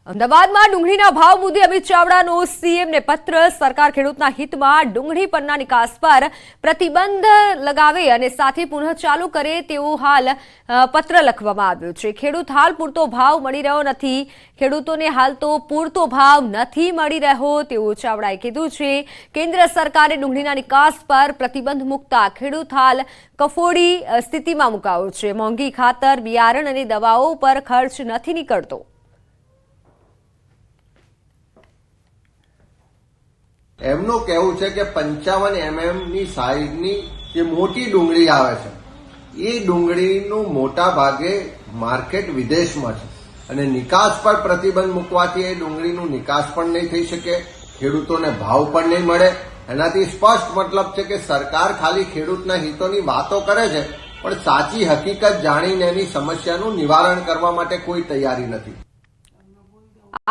અમદાવાદમાં ડુંગળીના ભાવ મુદ્દે અમિત ચાવડાનો સીએમને પત્ર। સરકાર ખેડૂતના હિતમાં ડુંગળી પરના નિકાસ પર પ્રતિબંધ લગાવે અને સાથે પુનઃ ચાલુ કરે તેવો હાલ પત્ર લખવામાં આવ્યો છે। ખેડૂત હાલ પૂરતો ભાવ મળી રહ્યો નથી, ખેડૂતોને હાલ તો પૂરતો ભાવ નથી મળી રહ્યો તેવું ચાવડાએ કીધું છે। કેન્દ્ર સરકારે ડુંગળીના નિકાસ પર પ્રતિબંધ મૂકતા ખેડૂત હાલ કફોડી સ્થિતિમાં મુકાયો છે। મોંઘી ખાતર, બિયારણ અને દવાઓ પર ખર્ચ નથી નીકળતો। એમનું કહેવું છે કે 55 mm ની સાઈઝની જે મોટી ડુંગળી આવે છે એ ડુંગળીનું મોટા ભાગે માર્કેટ વિદેશમાં છે અને નિકાસ પર પ્રતિબંધ મૂકવાથી એ ડુંગળીનું નિકાસ પણ નહીં થઈ શકે, ખેડૂતોને ભાવ પણ નહીં મળે। એનાથી સ્પષ્ટ મતલબ છે કે સરકાર ખાલી ખેડૂતના હિતોની વાતો કરે છે પણ સાચી હકીકત જાણીને એની સમસ્યાનું નિવારણ કરવા માટે કોઈ તૈયારી નથી।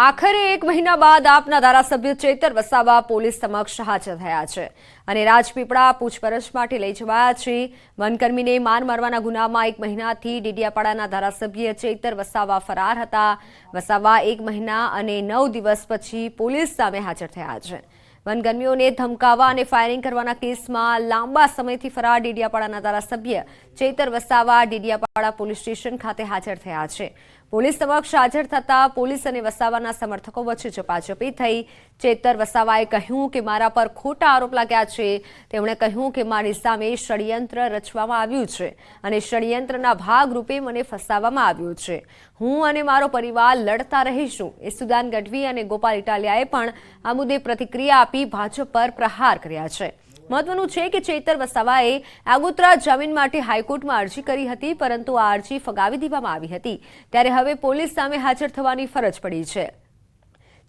આખરે એક મહિના બાદ આપના ધારાસભ્ય ચેતર વસાવા પોલીસ સમક્ષ હાજર થયા છે અને રાજપીપળા પૂછપરછ માટે લઈ જવાયા છે। વનકર્મીને માર મારવાના ગુનામાં 1 મહિનાથી ડેડિયાપાડાના ધારાસભ્ય ચેતર વસાવા ફરાર હતા। વસાવા 1 મહિના અને 9 દિવસ પછી પોલીસ સામે હાજર થયા છે। વનકર્મીઓને ધમકાવવા અને ફાયરિંગ કરવાના કેસમાં લાંબા સમયથી ફરાર ડેડિયાપાડાના ધારાસભ્ય ચેતર વસાવા ડેડિયાપાડા પોલીસ સ્ટેશન ખાતે હાજર થયા છે। પોલીસ સમક્ષ હાજર થતા પોલીસ અને વસાવાના સમર્થકો વચ્ચે ઝપાઝપી થઈ। ચેતર વસાવાએ કહ્યું કે મારા પર ખોટા આરોપ લાગ્યા છે। તેમણે કહ્યું કે મારી સામે ષડયંત્ર રચવામાં આવ્યું છે અને ષડયંત્રના ભાગરૂપે મને ફસાવવામાં આવ્યું છે। હું અને મારો પરિવાર લડતા રહીશું। ઈસુદાન ગઢવી અને ગોપાલ ઇટાલિયાએ પણ આ મુદ્દે પ્રતિક્રિયા આપી ભાજપ પર પ્રહાર કર્યા છે। મહત્વનું છે કે ચેતર વસાવાએ આગોતરા જામીન માટે હાઈકોર્ટમાં અરજી કરી હતી, પરંતુ આ અરજી ફગાવી દેવામાં આવી હતી। ત્યારે હવે પોલીસ સામે હાજર થવાની ફરજ પડી છે।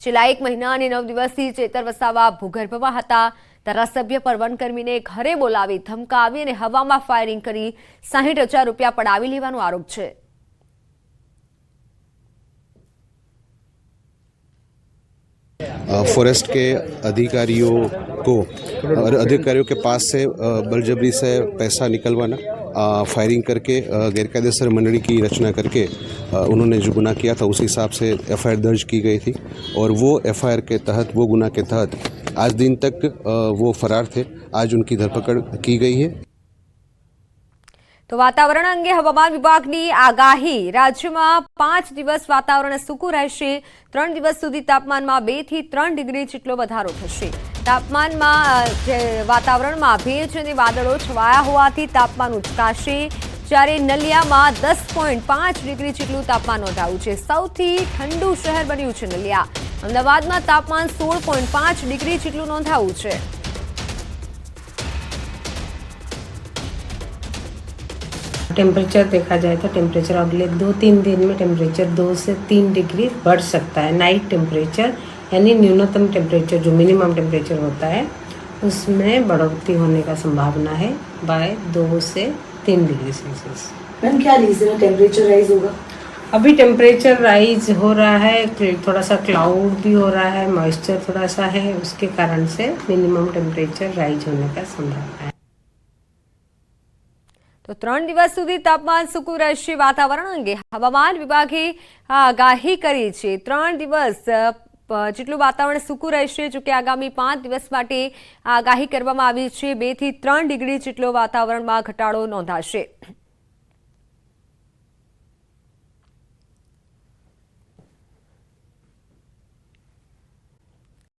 છેલ્લા 1 મહિના અને 9 દિવસથી ચેતર વસાવા ભૂગર્ભમાં હતા। ધારાસભ્ય પર વનકર્મીને ઘરે બોલાવી ધમકાવી અને હવામાં ફાયરિંગ કરી 60,000 રૂપિયા પડાવી લેવાનો આરોપ છે। फॉरेस्ट के अधिकारियों के पास से बलजबरी से पैसा निकलवाना, फायरिंग करके गैरकायदेसर मंडली की रचना करके उन्होंने जो गुनाह किया था उस हिसाब से एफआईआर दर्ज की गई थी और वो एफआईआर के तहत, वो गुनाह के तहत आज दिन तक वो फरार थे। आज उनकी धरपकड़ की गई है। तो वातावरण अंगे हवामान विभागनी आगाही। राज्यમાં 5 દિવસ વાતાવરણ સૂકું રહેશે। 3 દિવસ સુધી તાપમાનમાં 2 થી 3 ડિગ્રી જેટલો વધારો થશે। તાપમાનમાં વાતાવરણમાં ભેજ અને વાદળો છવાયા હોવાથી તાપમાન ઉચકાશે। જ્યારે નલિયામાં 10.5 ડિગ્રી જેટલું તાપમાન નોંધાયું છે। સૌથી ઠંડુ શહેર બન્યું છે નલિયા। અમદાવાદમાં તાપમાન 16.5 ડિગ્રી જેટલું નોંધાયું છે। टेम्परेचर देखा जाए तो टेम्परेचर अगले 2-3 दिन में टेम्परेचर 2 से 3 डिग्री बढ़ सकता है। नाइट टेम्परेचर यानी न्यूनतम टेम्परेचर जो मिनिमम टेम्परेचर होता है उसमें बढ़ोतरी होने का संभावना है बाय 2 से 3 डिग्री सेल्सियस। मैम क्या रीजन है टेम्परेचर राइज होगा? अभी टेम्परेचर राइज हो रहा है, थोड़ा सा क्लाउड भी हो रहा है, मॉइस्चर थोड़ा सा है, उसके कारण से मिनिमम टेम्परेचर राइज होने का संभावना है। तो 3 દિવસ સુધી તાપમાન સૂકું રહેશે। વાતાવરણ અંગે હવામાન વિભાગે આગાહી કરી છે। 3 દિવસ જેટલું વાતાવરણ સૂકું રહેશે। જો કે આગામી 5 દિવસ માટે આગાહી કરવામાં આવી છે। 2 થી 3 ડિગ્રી જેટલો વાતાવરણમાં ઘટાડો નોંધાશે।